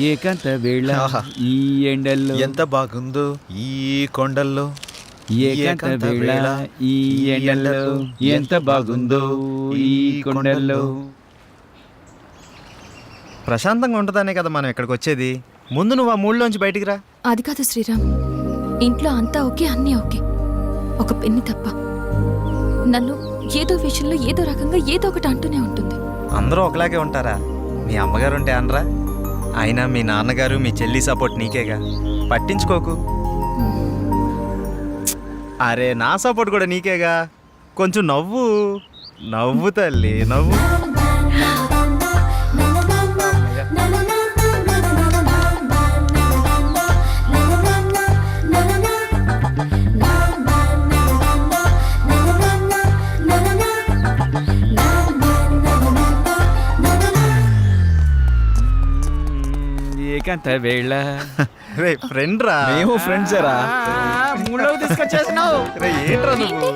ఏకాంత వేళ ఈ ఎండల్లో ఎంత బాగుందో ఈ కొండల్లో. ఏకాంత వేళ ఈ ఎండల్లో ఎంత బాగుందో ఈ కొండల్లో. ప్రశాంతంగా ఉంటుందనే కదా మనం ఇక్కడికి వచ్చేది. ముందు నువ్వు ఆ మూడులోంచి బయటికి రా. అది కాదు శ్రీరామ్, ఇంట్లో అంతా ఓకే, అన్నీ ఓకే, ఒక పెన్ని తప్ప. నన్ను ఏదో విషయంలో ఏదో రకంగా ఏదో ఒకటి అంటూనే ఉంటుంది. అందరూ ఒకలాగే ఉంటారా? మీ అమ్మగారు ఉంటే అనరా? అయినా మీ నాన్నగారు మీ చెల్లి సపోర్ట్ నీకేగా, పట్టించుకోకు. అరే నా సపోర్ట్ కూడా నీకేగా. కొంచెం నవ్వు నవ్వు తల్లి నవ్వు. ఏకాంత వేళ రే ఫ్రెండ్ రా. మేము ఫ్రెండ్స్ రా. మూడులోకి తీసుకొచ్చేసినావు. రే ఏంట్రా నువ్వు?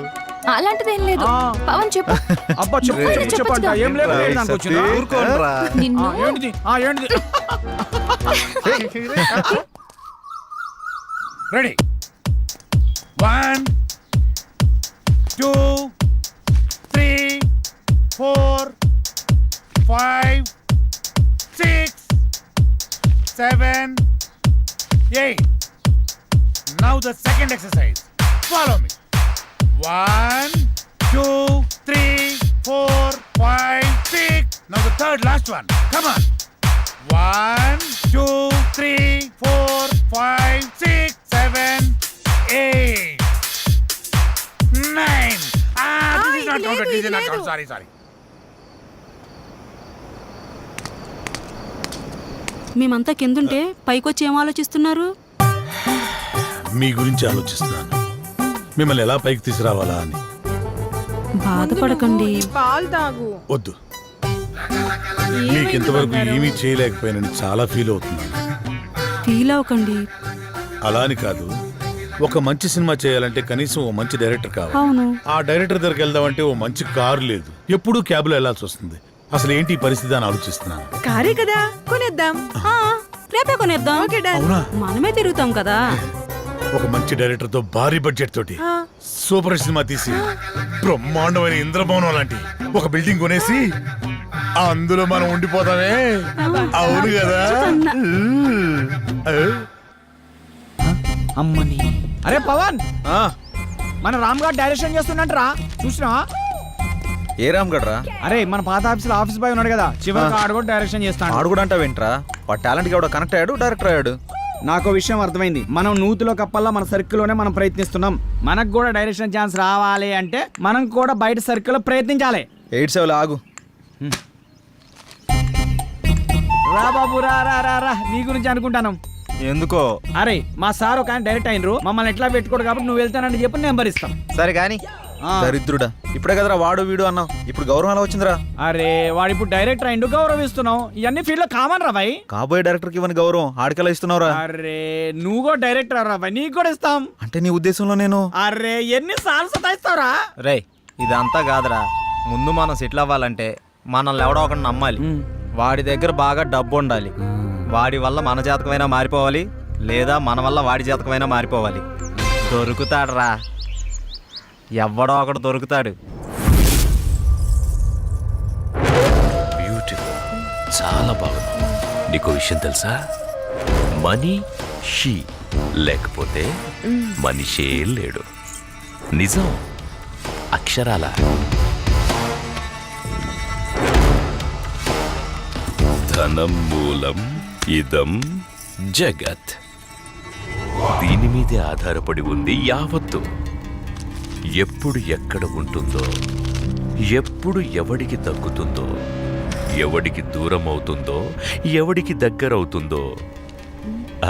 అలాంటిదేం లేదు. పవన్ చెప్పు. అబ్బా చెప్పు చెప్పంట. ఏం లేదు నాకు వచ్చిందా? ఊరుకోండ్రా. నిన్ను ఏంటిది ఏంటిది? Ready 1 2 3 4 5 6 7 8. Now the second exercise. Follow me. 1 2 3 4 5 6. Now the third last one. Come on. 1 2 3 4 5 6 7 8 9. This is not counted. This is not counted. Sorry. మేమంతా కిందుంటే పైకొచ్చి ఏం ఆలోచిస్తున్నారు? మీ గురించి ఆలోచిస్తున్నాను, మిమ్మల్ని ఎలా పైకి తీసుకురావాలా అని. బాధపడకండి, పాలు తాగు. వద్దు, మీకు ఇంతవరకు ఏమీ చేయలేకపోయానని చాలా ఫీల్ అవుతున్నాను. ఫీల్ అవ్వకండి. అలా అని కాదు, ఒక మంచి సినిమా చేయాలంటే కనీసం ఓ మంచి డైరెక్టర్ కావాలి. అవును, ఆ డైరెక్టర్ దగ్గరికి వెళ్దామంటే ఓ మంచి కారు లేదు, ఎప్పుడూ క్యాబ్లో వెళ్లాల్సి వస్తుంది. అసలు ఏంటి ఈ పరిస్థితి అని ఆలోచిస్తున్నాను. కారే కదా, కొనేద్దాం. రేపే కొనేద్దాం. అవునా? మనమే తిరుగుతాం కదా. ఒక మంచి డైరెక్టర్ తో భారీ బడ్జెట్ తోటి సూపర్ సినిమా తీసి బ్రహ్మాండమైన ఇంద్రభవనం లాంటి ఒక బిల్డింగ్ కొనేసి అందులో మనం ఉండిపోతామే. అవును కదా? అమ్మని. అరే పవన్, మన రామ్ గారు డైరెక్షన్ చేస్తున్నట్రా, చూసినా? ఏ రామ్ గడ్రా? అరే మన పాత ఆఫీస్ బాయ్ ఉన్నాడు కదా, చివరికి ఆడు కూడా డైరెక్షన్ చేస్తాడు. ఆడు కూడా అంటావేంట్రా? వాడు టాలెంట్ కూడా కనెక్ట్ అయ్యాడు, డైరెక్టర్ అయ్యాడు. నాకు విషయం అర్థమైంది. మనం నూతిలో కప్పల్లా మన సర్కిల్లోనే మనం ప్రయత్నిస్తున్నాం. మనకు కూడా డైరెక్షన్ ఛాన్స్ రావాలి అంటే మనం కూడా బయట సర్కిల్లో ప్రయత్నించాలి. 87 ఆగు. రా బాబు రా రా రా రా, నీ గురించి అనుకుంటాను. ఎందుకో? అరే మా సార్ ఒక ఆయన డైరెక్ట్ అయినరు, మమ్మల్ని ఎట్లా పెట్టుకోడు కాబట్టి నువ్వు వెళ్తానని చెప్పి నెంబర్ ఇస్తాం. సరే కానీ దరిద్రుడా, ఇప్పుడే కదరా వాడు వీడు అన్నావు, ఇప్పుడు గౌరవం ఎలా వచ్చిందిరా? అరే వాడు ఇప్పుడు డైరెక్టర్ అయిండు, గౌరవిస్తున్నావు. ఇవన్నీ ఫీల్డ్ లో కామన్ రా భాయ్. కాబోయే డైరెక్టర్ కి ఇవన్నీ గౌరవం ఆడికెలా ఇస్తున్నావురా? అరే నువ్వు కూడా డైరెక్టర్ రా భాయ్, నీకు కూడా ఇస్తాం. అంటే నీ ఉద్దేశంలో నేను? అరే ఎన్ని సార్లు సతాయిస్తావురా? రే ఇదంతా కాదురా, ముందు మనం సెటిల్ అవ్వాలంటే మనల్ని ఎవడో ఒకటి నమ్మాలి. వాడి దగ్గర బాగా డబ్బు ఉండాలి. వాడి వల్ల మన జాతకమైనా మారిపోవాలి, లేదా మన వల్ల వాడి జాతకమైనా మారిపోవాలి. దొరుకుతాడురా, ఎవడో ఒకడు దొరుకుతాడు. బ్యూటిఫుల్, చాలా బాగుంది. నీకు విషయం తెలుసా? మనీ షీ లేకపోతే మనిషే లేడు. నిజం, అక్షరాల. ధనం మూలం ఇదం జగత్. దీని మీదే ఆధారపడి ఉంది యావత్తు. ఎప్పుడు ఎక్కడ ఉంటుందో, ఎప్పుడు ఎవడికి తగ్గుతుందో, ఎవడికి దూరం అవుతుందో, ఎవడికి దగ్గరవుతుందో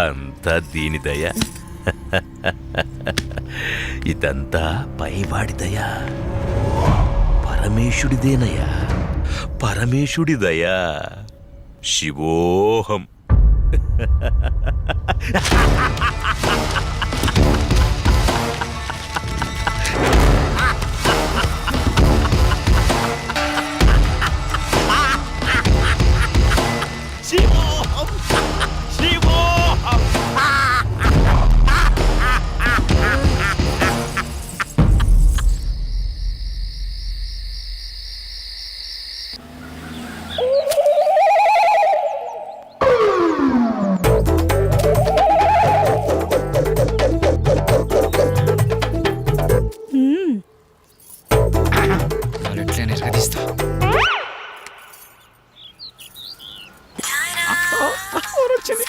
అంతా దీని దయ. ఇదంతా పైవాడి దయ, పరమేశుడిదేనయ్యా, పరమేశుడి దయా. శివోహం. శివోహం. వచ్చింది.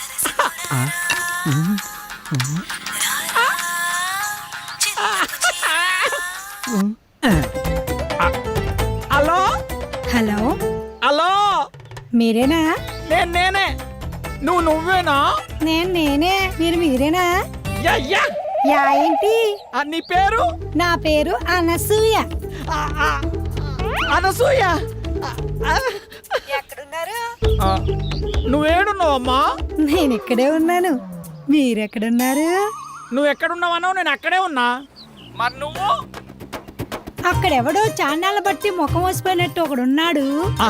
హలో హలో హలో, మీరేనా? నేనే. నువ్వేనా? నేనే. మీరేనా? Yeah yeah. యా ఏంటి? నీ పేరు? నా పేరు అనసూయ. ఆ, ఆ, అనసూయ. ఎక్కడున్నారు? నువ్వేడున్నావమ్మా? నేను ఇక్కడే ఉన్నాను. మీరెక్కడున్నారు? నువ్వు ఎక్కడున్నావనో నేను అక్కడే ఉన్నా. మరి నువ్వు? అక్కడెవడో చాన్నాళ్ళ బట్టి ముఖం వసిపోయినట్టు ఒకడున్నాడు. ఆ?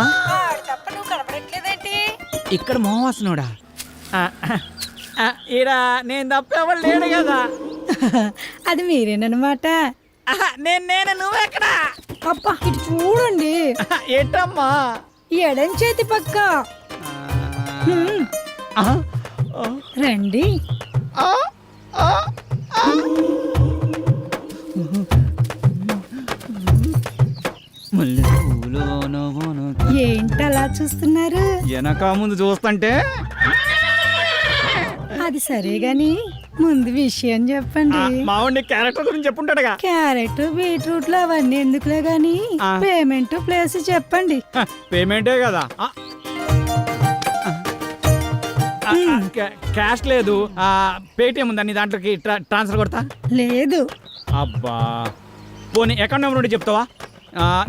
తప్ప నువ్వు కనపడట్లేదేంటి? ఇక్కడ మోహవాసనుడా? ఈడ నేను తప్ప ఎవరు లేడు కదా. అది మీరేనమాట. నేను నువ్వెక్కడ? అబ్బా ఇటు చూడండి. ఏంటమ్మా? ఎడం చేతి పక్క. హ్మ్. రండి. ఏంటలా చూస్తున్నారు? వెనక ముందు చూస్తుంటే అది సరే గాని ముందు విషయం చెప్పండి. మావాడి క్యారెక్టర్ గురించి చెప్పుంటాడుగా. క్యారెట్ బీట్రూట్లు అవన్నీ ఎందుకులే గాని ఆ. పేమెంట్ ప్లేస్ చెప్పండి. పేమెంటే కదా. క్యాష్ లేదు. పేటిఎం ఉందా నీ దాంట్లోకి? ట్రాన్స్ఫర్ కొడతా. లేదు. అబ్బా పోనీ అకౌంట్ నెంబర్ ఉంటే చెప్తావా?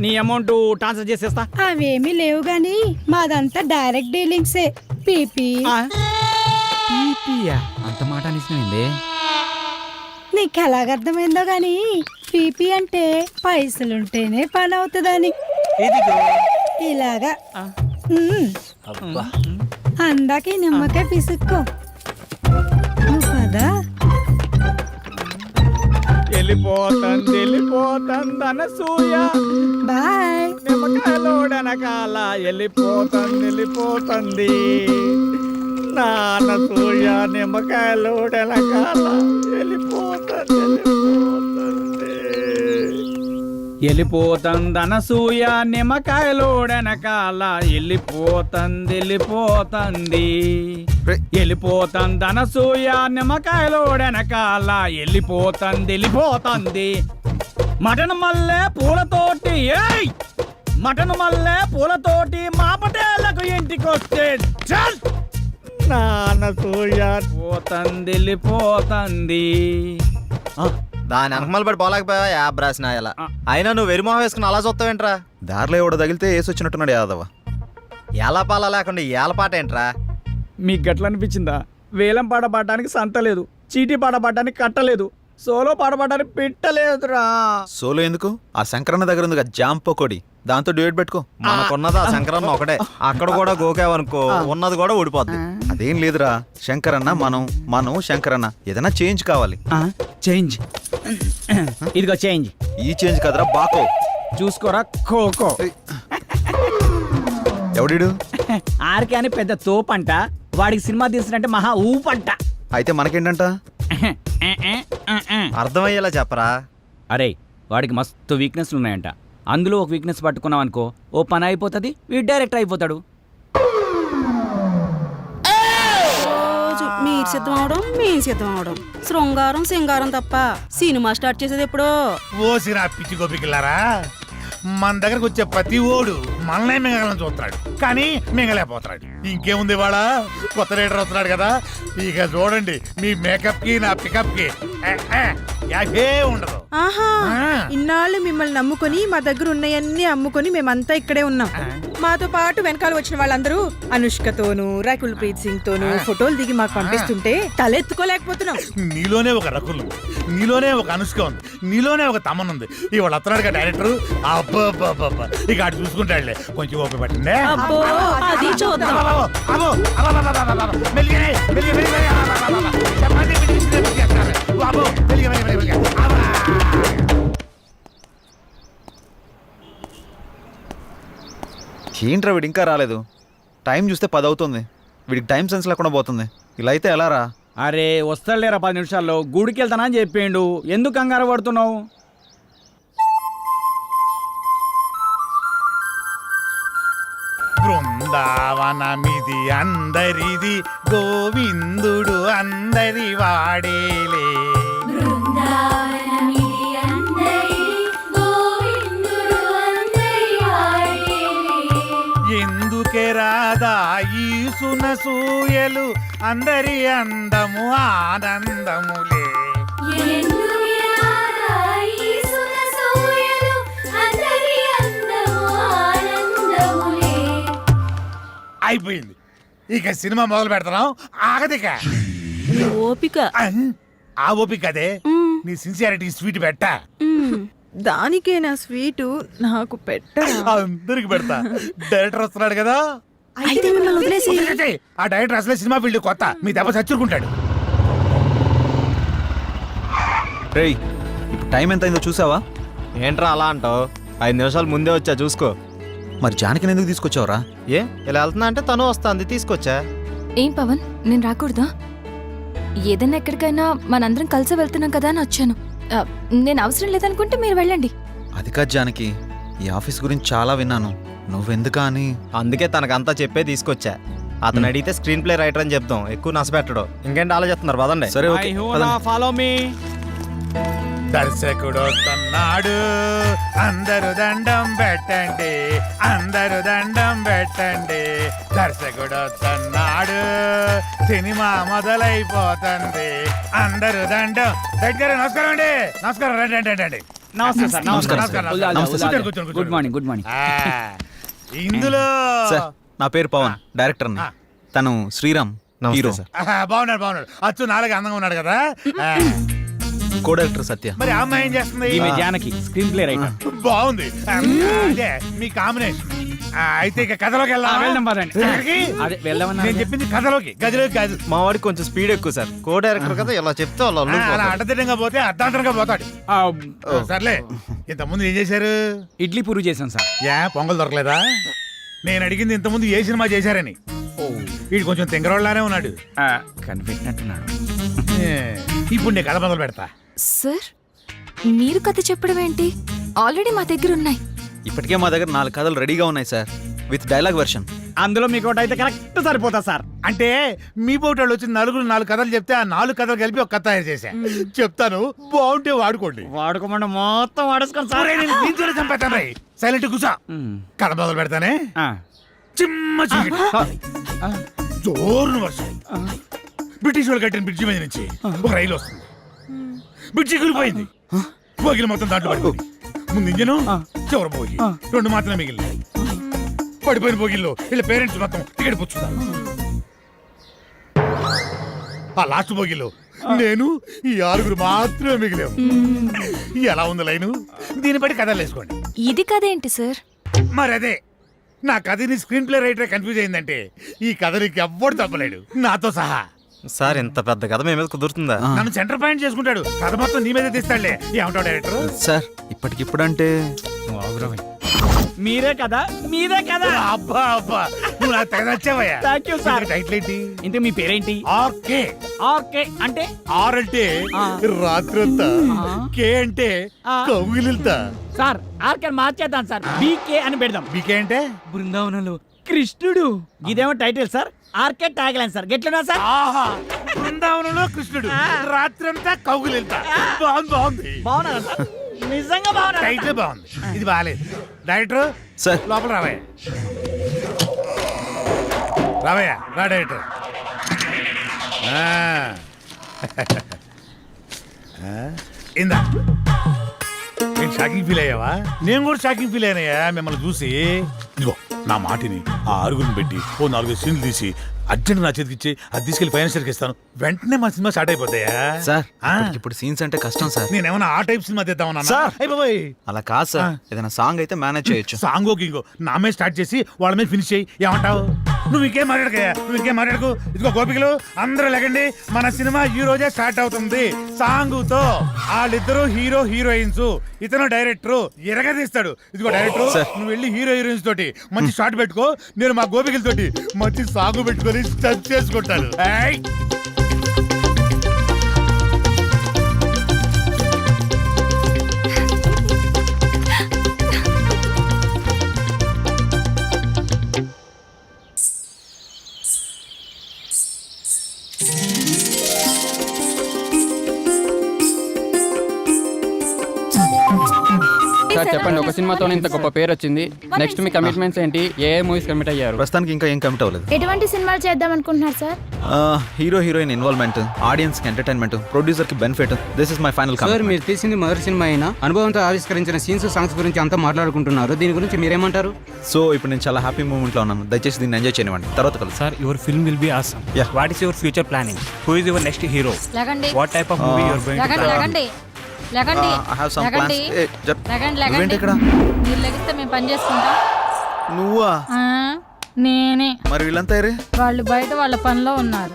నీ అమౌంట్ ట్రాన్స్ఫర్ చేసేస్తా. అవేమీ లేవు గాని మాదంతా డైరెక్ట్ డీలింగ్సే. పీపీ. అంత మాట అనిసినైంది. నీకు ఎలాగర్థమైందో గాని పీపీ అంటే పైసలుంటేనే పని అవుతుందని. ఇలాగా. అందాక ఈ నిమ్మకాయ పిసుక్కో. నువ్వు కదా. వెళ్ళిపోతుంది అనసూయ. బాయ్. నిమ్మకాయలోడనకాల వెళ్ళిపోతుంది. నానసూయ నిమ్మకాయలోడనకాల వెళ్ళిపోతుంది అనసూయ నిమ్మకాయలోడనకాల వెళ్ళిపోతుంది అనసూయ నిమ్మకాయలోడనకాల వెళ్ళిపోతుంది. మటన్ మల్లె పూలతోటి మటన్ మల్లె పూలతోటి మా పటేళ్లకు ఇంటికొస్తే చల్ నానసూయ వెళ్ళిపోతుంది. దాని వెనకమల పడి పోలేకపోయావా యాబ్ రాసిన ఇలా. అయినా నువ్వు వెరిమోహం వేసుకుని అలా చూస్తావేంట్రా? దారిలో ఎవడో తగిలితే వేసి వచ్చినట్టున్నాడు యాదవ. ఏలపాల లేకుండా ఏలపాట ఏంట్రా? మీకు గట్ల అనిపించిందా? వేలం పాట పాడడానికి సంత లేదు, చీటీ పాట పాడడానికి కట్టలేదు, సోలో పాట పాడడానికి పెట్టలేదురా. సోలో ఎందుకు? ఆ శంకరన్న దగ్గర ఉంది జాంప్ పకోడి, దాంతో డ్యూయట్ పెట్టుకో. మనకున్నది ఆ శంకరన్న ఒకటే. అక్కడ కూడా గోకావనుకో ఉన్నది కూడా ఊడిపోద్ది. అదేం లేదురా, శంకరన్న మనం శంకరన్న ఏదైనా చేంజ్ కావాలి. చేంజ్. ఇదిగో చేంజ్. ఈ చేంజ్ కదరా బాకో. చూసుకోరా ఖోఖో. ఎవడిడు? ఆర్కే అని పెద్ద తోపంట, వాడికి సినిమా తీసినట్టే మహా ఊపంట. అయితే మనకేంటంట? అర్థమయ్యేలా చెప్పరా. అరే వాడికి మస్తు వీక్నెస్లు ఉన్నాయంట. అందులో ఒక వీక్నెస్ పట్టుకున్నాం అనుకో, ఓ పని అయిపోతుంది, వీడు డైరెక్టర్ అయిపోతాడు. రోజు మీరు సిద్ధం అవడం మేము సిద్ధం అవడం, శృంగారం సింగారం తప్ప సినిమా స్టార్ట్ చేసేది ఎప్పుడో. ఓసిరా పిచ్చి గోపికిల్లారా, మన దగ్గరకు వచ్చే ప్రతి ఓడు మనల్నే మింగలని చూస్తున్నాడు, కానీ మింగలేకపోతున్నాడు. ఇంకేముంది వాళ్ళ కొత్త రైడర్ వస్తున్నాడు కదా, ఇక చూడండి మీ మేకప్ కి నా పికప్ కి యాభే ఉండదు. ఆహా, ఇన్నాళ్ళు మిమ్మల్ని నమ్ముకొని మా దగ్గర ఉన్నాయన్నీ అమ్ముకొని మేమంతా ఇక్కడే ఉన్నాం. మాతో పాటు వెనకాల వచ్చిన వాళ్ళందరూ అనుష్కతోనూ రకుల్ ప్రీత్ సింగ్ తోనూ ఫోటోలు దిగి మాకు పంపిస్తుంటే తలెత్తుకోలేకపోతున్నాం. నీలోనే ఒక రకులు, నీలోనే ఒక అనుష్క ఉంది, నీలోనే ఒక తమన్ ఉంది. ఇవాళ వస్తున్నాడుగా డైరెక్టర్. అబ్బా ఇక అటు చూసుకుంటాడులే, కొంచెం ఓపిక పట్టిందే. అబ్బో అది చూద్దాం. ఏంట్రా వీడు ఇంకా రాలేదు? టైం చూస్తే 10 అవుతుంది. వీడికి టైం సెన్స్ లేకుండా పోతుంది. ఇలా అయితే ఎలా రా? అరే వస్తాడులేరా 10 నిమిషాల్లో. గుడికి వెళ్తానా అని చెప్పిండు, ఎందుకు కంగారు పడుతున్నావు? బృందావనం బృందావనమిది అందరిది గోవిందుడు అందరి వాడేలే. ఎందుకే రాదా ఈ సునసూయలు అందరి అందము ఆనందములే. అయిపోయింది, ఇక సినిమా మొదలు పెడతాం. ఆగదిక నీ ఓపిక. ఆ ఓపిక అదే, నీ సిన్సియారిటీ స్వీట్ పెట్టా. దానికే నా స్వీటు నాకు పెట్టరా? అందరికి పెడతా. డైరెక్టర్ వస్తున్నాడు కదా, అయితే మిమ్మల్ని వదిలేసి వదిలేసేయ్. ఆ డైరెక్టర్ అసలే సినిమా ఫీల్డ్ కొత్త, మీ దెబ్బ చచ్చుకుంటాడు. రేయ్, ఇప్పుడు టైం ఎంత అయిందో చూసావా? ఏంట్రా అలా అంటావు? 5 నిమిషాలు ముందే వచ్చా, చూసుకో. మరి జానకిని ఎందుకు తీసుకొచ్చావురా? ఏ ఇలా వెళ్తున్నా అంటే తను వస్తుంది, తీసుకొచ్చా. ఏం పవన్, నేను రాకూడదా? ఏదైనా ఎక్కడికైనా మనందరం కలిసి వెళ్తున్నాం కదా అని వచ్చాను. నేను అవసరం లేదనుకుంటే మీరు వెళ్ళండి. అది కాదు జానకి, ఈ ఆఫీస్ గురించి చాలా విన్నాను, నువ్వెందుకా అని. అందుకే తనకంతా చెప్పే తీసుకొచ్చా. అతను అడిగితే స్క్రీన్ ప్లే రైటర్ అని చెప్తాం, ఎక్కువ నసపెట్టడు. ఇంకేంటి ఆలోచిస్తున్నారు? పదండి. సరే ఓకే, పదండి. Follow me. దర్శకుడు వస్తున్నాడు, అందరు దండం పెట్టండి, అందరు దండం పెట్టండి. దర్శకుడు వస్తున్నాడు, సినిమా మొదలైపోతుంది, అందరు దండం. దగ్గర నమస్కారం అండి. నమస్కారం, రండి రండి రండి. నమస్తే సార్. నమస్కారం. కూర్చోండి, కూర్చోండి, గుడ్ మార్నింగ్, గుడ్ మార్నింగ్. ఇందులో సార్, నా పేరు పవన్, డైరెక్టర్ని. తను శ్రీరామ్, హీరో. బాగున్నాడు బాగున్నాడు, అచ్చు నాలుగు అందంగా ఉన్నాడు కదా. కో డైరెక్టర్ సత్య. మరి ఆ అమ్మాయి ఏం చేస్తుంది? ఈమె జానకి, స్క్రీన్ ప్లే రైటర్. బాగుంది, అదే మీ కాంబినేషన్. అయితే ఇక కథలోకి వెళ్దాం పదండి. ఎక్కడికి? అదే వెళ్దామన్నా. నేను చెప్పింది కథలోకి, గదిలోకి కాదు. మా వాడికి కొంచెం స్పీడ్ ఎక్కువ సార్, కో డైరెక్టర్ కదా, ఇలా చెప్తే వాళ్ళు అలా అల్లుకుపోతారు. అడ్డదిడ్డంగా పోతే అర్ధాంతరంగా పోతాడు. సర్లే, ఇంతకుముందు ఏం చేశారు? ఇడ్లీ పూరి చేశాం సార్. పొంగల్ దొరకలేదా? నేను అడిగింది ఇంతకుముందు ఏ సినిమా చేశారని. వీడు కొంచెం తింగరోళ్ళనే ఉన్నాడు. కనిపెట్టినట్టున్నాడు. ఇప్పుడు నేను కథ మొదలు పెడతా. సార్, మీరు కథ చెప్పడం ఏంటి? ఆల్రెడీ మా దగ్గర ఉన్నాయి. ఇప్పటికే మా దగ్గర 4 కథలు రెడీగా ఉన్నాయి సార్, విత్ డైలాగ్ వెర్షన్. అందులో మీకు ఒకటి అయితే కరెక్ట్ సరిపోతా సార్. అంటే మీ పోటాళ్ళు వచ్చి 4 కథలు చెప్తే ఆ 4 కథలు కలిపి ఒక కథ తయారు చేశా. చెప్తాను, బాగుంటే వాడుకోండి. వాడుకోమంటే మొత్తం వాడేసుకోండి సార్. దీంతోనే చంపేస్తాను రై. సైలెంట్ కూసా. కథ మొదలు పెడతానే. చిమ్మ చీకటి, జోరున వర్షం. బ్రిటిష్ వాళ్ళు కట్టిన బ్రిడ్జి మీద నుంచి ఒక రైలు వస్తుంది. బ్రిడ్జి కూలిపోయింది, బోగిలు మొత్తం దాంట్లో పడిపోయింది. ముందు ఇంజను, చివరి బోగి, 2 మాత్రమే మిగిలినాయి. పడిపోయిన బోగిల్లో వీళ్ళ పేరెంట్స్ మొత్తం టికెట్ పుచ్చుతారు. ఆ లాస్ట్ బోగిలో నేను, ఈ 6 మాత్రమే మిగిలాము. ఎలా ఉంది లైను? దీన్ని బట్టి కథలు వేసుకోండి. ఇది కథ ఏంటి సార్? మరి అదే, నా కథని స్క్రీన్ ప్లే రైటర్ కన్ఫ్యూజ్ అయిందంటే ఈ కథ నీకు ఎవ్వడు తప్పలేడు, నాతో సహా. సార్ ఇంత పెద్ద కథ మీ మీద కుదురుతుందా? నన్ను సెంటర్ పాయింట్ చేసుకుంటాడు, కథ మొత్తం నీ మీదే తీస్తాడులే. ఏమంటావు డైరెక్టర్? సార్, ఇప్పటికిప్పుడంటే మీరే కదా, మీరే కదా. అబ్బా అబ్బా, నువ్వు నాకు తెగ నచ్చావయ్యా. Thank you sir. టైటిల్ ఏంటి? ఇంతకు మీ పేరేంటి? ఆర్కే. ఓకే అంటే? ఆర్ అంటే రాత్రంతా, కే అంటే కౌగిలిల్తా. సార్ ఆర్కే మార్చేద్దాం సార్, బీకే అని పెడదాం. బీకే అంటే బృందావనంలో కృష్ణుడు. ఇదేమో title sir, RK tag line sir. గెట్లనా సార్? ఆహా, బృందావనంలో కృష్ణుడు, రాత్రంతా కౌగిలిల్తా. బాగుంది బాగుంది. బాగున్నారా సార్? నిజంగా బాగున్నా. టైటిల్ బాగుంది, ఇది బాగాలేదు. డైరెక్టర్ సార్, లోపల రావయ్యా. రావయ్యా, రా డైరెక్టర్. ఇందా, నేను షాకింగ్ ఫీల్ అయ్యావా? నేను కూడా షాకింగ్ ఫీల్ అయినాయా మిమ్మల్ని చూసి. ఇదిగో నా మాటిని, ఆ 6 పెట్టి ఓ 4 సీన్లు తీసి అర్జెంట్ నా చేతికి ఇచ్చి అది తీసుకెళ్లి ఫైనాన్షియల్కి ఇస్తాను. వెంటనే మా సినిమా స్టార్ట్ అయిపోతాయా? సార్, ఇప్పుడు సీన్స్ అంటే కష్టం సార్. నేనేమన్నా ఆ టైప్ సినిమా తెద్దామన్నా? సార్. అయిపోయి అలా కాదు సార్, ఏదైనా సాంగ్ అయితే మేనేజ్ చేయొచ్చు. సాంగో గింగో నా మీద స్టార్ట్ చేసి వాళ్ళ మీద ఫినిష్ చేయి. ఏమంటావు? నువ్వు ఇంకేం మాట్లాడకయ్యా, నువ్వు ఇంకేం మాట్లాడకు. ఇదిగో గోపికలు అందరూ లేకండి, మన సినిమా ఈ రోజే స్టార్ట్ అవుతుంది సాంగుతో. వాళ్ళిద్దరూ హీరో హీరోయిన్స్, ఇతను డైరెక్టర్ ఎరగదీస్తాడు. ఇదిగో డైరెక్టర్, నువ్వు వెళ్ళి హీరో హీరోయిన్స్ తోటి మంచి షాట్ పెట్టుకో, నేను మా గోపికలతోటి మంచి సాంగ్ పెట్టుకొని టచ్ చేసుకుంటాను. సార్ చెప్పండి, ఒక సినిమాతో ఇంత గొప్ప పేరు వచ్చింది. నెక్స్ట్ మీ కమిట్మెంట్స్ ఏంటి? ఏ మూవీస్ కమిట్ అయ్యారు? ప్రస్తుతానికి ఇంకా ఏం కమిట్ అవ్వలేదు. ఎటువంటి సినిమాలు చేద్దాం అనుకుంటున్నారు sir? Hero heroine involvement, audience కి ఎంటర్టైన్మెంట్, ప్రొడ్యూసర్ కి benefit. This is my final sir, commitment. మీరు తీసింది మొదటి సినిమా అయినా అనుభవంతో ఆవిష్కరించిన సీన్స్, సాంగ్స్ గురించి అంతా మాట్లాడుకుంటున్నారు. దీని గురించి మీరేమంటారు? సో ఇప్పుడు నేను చాలా హ్యాపీ మూమెంట్ లో ఉన్నాను. దయచేసి దీన్ని ఎంజాయ్ చేయనివ్వండి. తర్వాత కలుసు. Sir, your film will be awesome. Yeah. What is your future planning? Who is your next hero? లగండి What type of movie you are going to plan? లగండి లగండి I have some plans. లగండి నువ్వేంటి ఇక్కడ? మీరు లెగిస్తే మేము పని చేసుకుంటాం. నువ్వా? నేనే. మరి వీళ్ళంతా ఏరే? వాళ్ళు బయట వాళ్ళ పనిలో ఉన్నారు.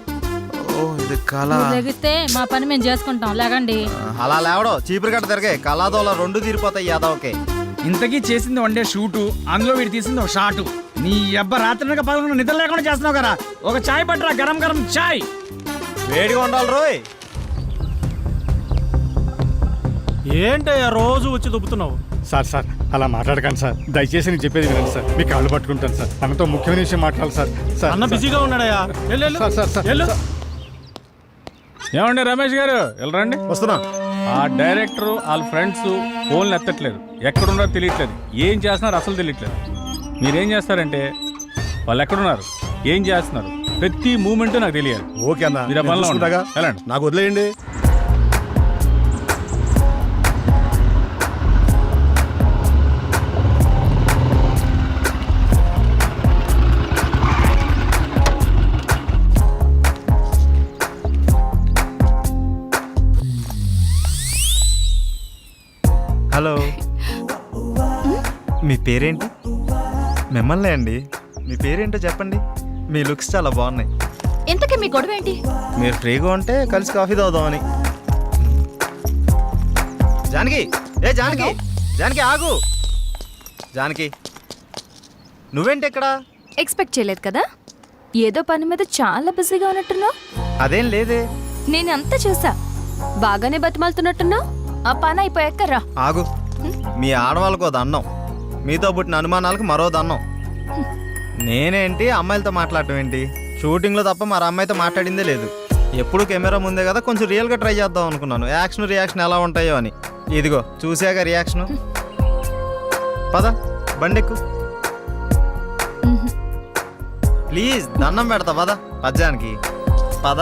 ఓ ఇది కళ. లెగిస్తే మా పని మేము చేసుకుంటాం. లగండి. అలా లేవడో చీపురు గట్ట తిరిగాయి కళాదోళ రెండు తీరిపోతాయి యాదవకే. ఇంతకీ చేసింది వన్ డే షూటు, అందులో వీడు తీసింది ఒక షాటు. నీ అబ్బ రాత్రి పదకొండు నిద్ర లేకుండా చేస్తున్నావు కదా. ఒక చాయ్ పట్టరా, గరం గరం చాయ్. వేడిగా ఉండాలి రోయ్. ఏంటయ్యా రోజు వచ్చి దుబ్బుతున్నావు? సార్ సార్ అలా మాట్లాడకండి సార్. దయచేసి నేను చెప్పేది వినండి సార్. మీ కాళ్ళు పట్టుకుంటాను సార్. అన్నతో ముఖ్యమైన విషయం మాట్లాడాలి సార్. సార్ అన్న బిజీగా ఉన్నాడయ్యా. సార్ సార్ సార్ వెళ్ళు. ఏమండి రమేష్ గారు, వెళ్ళరండి. వస్తున్నా. ఆ డైరెక్టర్ వాళ్ళ ఫ్రెండ్స్ ఫోన్లు ఎత్తట్లేదు, ఎక్కడున్నారో తెలియట్లేదు, ఏం చేస్తున్నారో అసలు తెలియట్లేదు. మీరేం చేస్తారంటే వాళ్ళు ఎక్కడున్నారు, ఏం చేస్తున్నారు, ప్రతి మూమెంట్ నాకు తెలియాలి. ఓకే అన్న, మీరు ఆ పనిలో చూసుకుంటాగా. వెళ్ళండి. నాకు వదిలేయండి. హలో, మీ పేరేంటి? మిమ్మల్ని అండి. మీ పేరేంటో చెప్పండి. మీ లుక్స్ చాలా బాగున్నాయి. ఇంతకీ మీ గొడవ ఏంటి? మీరు ఫ్రీగా ఉంటే కలిసి కాఫీ తాగుదామని. జానకి, ఏ జానకి, జానకి ఆగు. జానకి, నువ్వేంటి ఇక్కడ? ఎక్స్పెక్ట్ చేయలేదు కదా. ఏదో పని మీద చాలా బిజీగా ఉన్నట్టున్నావు. అదేం లేదే. నేను అంతా చూసా, బాగానే బతిమాలుతున్నట్టున్నావు. ఆ పని అయిపోయాక రా. ఆగు. మీ ఆడవాళ్ళకు దండం, మీతో పుట్టిన అనుమానాలకు మరో దండం. నేనేంటి అమ్మాయిలతో మాట్లాడటం ఏంటి? షూటింగ్లో తప్ప మరి అమ్మాయితో మాట్లాడిందే లేదు. ఎప్పుడు కెమెరా ముందే కదా, కొంచెం రియల్గా ట్రై చేద్దాం అనుకున్నాను. యాక్షన్ రియాక్షన్ ఎలా ఉంటాయో అని. ఇదిగో చూసాక రియాక్షను. పద బండెక్కు ప్లీజ్, దండం పెడతా పద. పద్యానికి పద.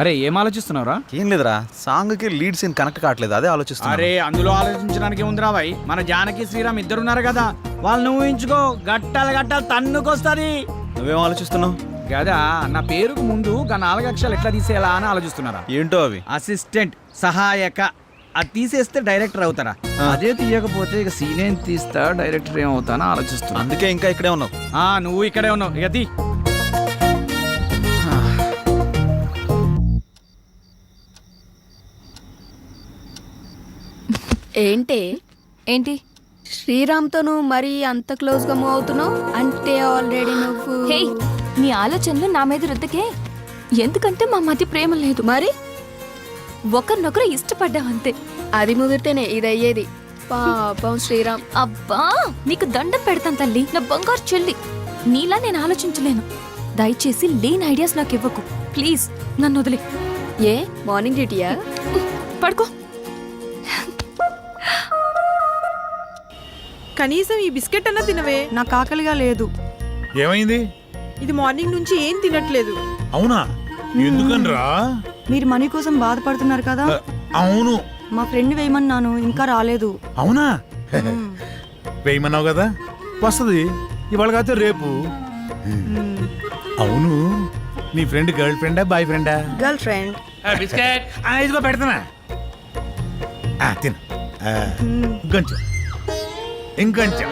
అరే ఏం ఆలోచిస్తున్నావురా? ఏం లేదురా, సాంగ్ కి లీడ్ సీన్ కనెక్ట్ కావట్లేదు, అదే ఆలోచిస్తున్నా. అరే అందులో ఆలోచించడానికి ఏముందిరా భాయ్, మన జానకి శ్రీరామ్ ఇద్దరున్నారు కదా, వాళ్ళని ఊహించుకో. గట్టాలు గట్టాలు తన్నుకొస్తుంది. నువ్వేం ఆలోచిస్తున్నావు? కదా నా పేరుకు ముందు 4 అక్షరాలు ఎట్లా తీసేయాలా అని ఆలోచిస్తున్నారా? ఏంటో అవి? అసిస్టెంట్, సహాయక. అది తీసేస్తే డైరెక్టర్ అవుతారా? అదే తీయకపోతే ఇక సీన్ ఏం తీస్తా, డైరెక్టర్ ఏమవుతానా ఆలోచిస్తున్నా. అందుకే ఇంకా ఇక్కడే ఉన్నావు. నువ్వు ఇక్కడే ఉన్నావు. ఇక తీ. ఏంటి శ్రీరామ్తో నువ్వు మరీ అంత క్లోజ్ గా మూవ్ అవుతున్నావు అంటే ఆల్రెడీ నువ్వు. హే, నీ ఆలోచనలు నా మీద రుద్దకే. ఎందుకంటే మా మధ్య ప్రేమ లేదు. మరి ఒకరినొకరు ఇష్టపడ్డాం అంతే. అది ముదిరితేనే ఇది అయ్యేది. పాపం శ్రీరామ్. అబ్బా, నీకు దండం పెడతాను తల్లి, నా బంగారు చెల్లి. నీలా నేను ఆలోచించలేను. దయచేసి లేని ఐడియాస్ నాకు ఇవ్వకు ప్లీజ్. నన్ను వదిలే. ఏ మార్నింగ్ డ్యూటీయా? పడుకో. కనీసం ఈ బిస్కెట్ అన్నా తినవే. నాకు ఆకలిగా లేదు. ఏమైంది? ఇది మార్నింగ్ నుంచి ఏం తినట్లేదు. అవునా? ఎందుకనరా? మీరు మనీ కోసం బాధపడుతున్నారు కదా. అవును. మా ఫ్రెండ్ వేయమన్నాను, ఇంకా రాలేదు. అవునా? వేయమన్నావు కదా, వస్తుంది ఇవాళ కాదు రేపు. అవును, నీ ఫ్రెండ్ గర్ల్ ఫ్రెండా బాయ్ ఫ్రెండా? Girl friend. ఇదిగో పెడతానా, తిన. ఇంకొంచెం ఇంకొంచెం.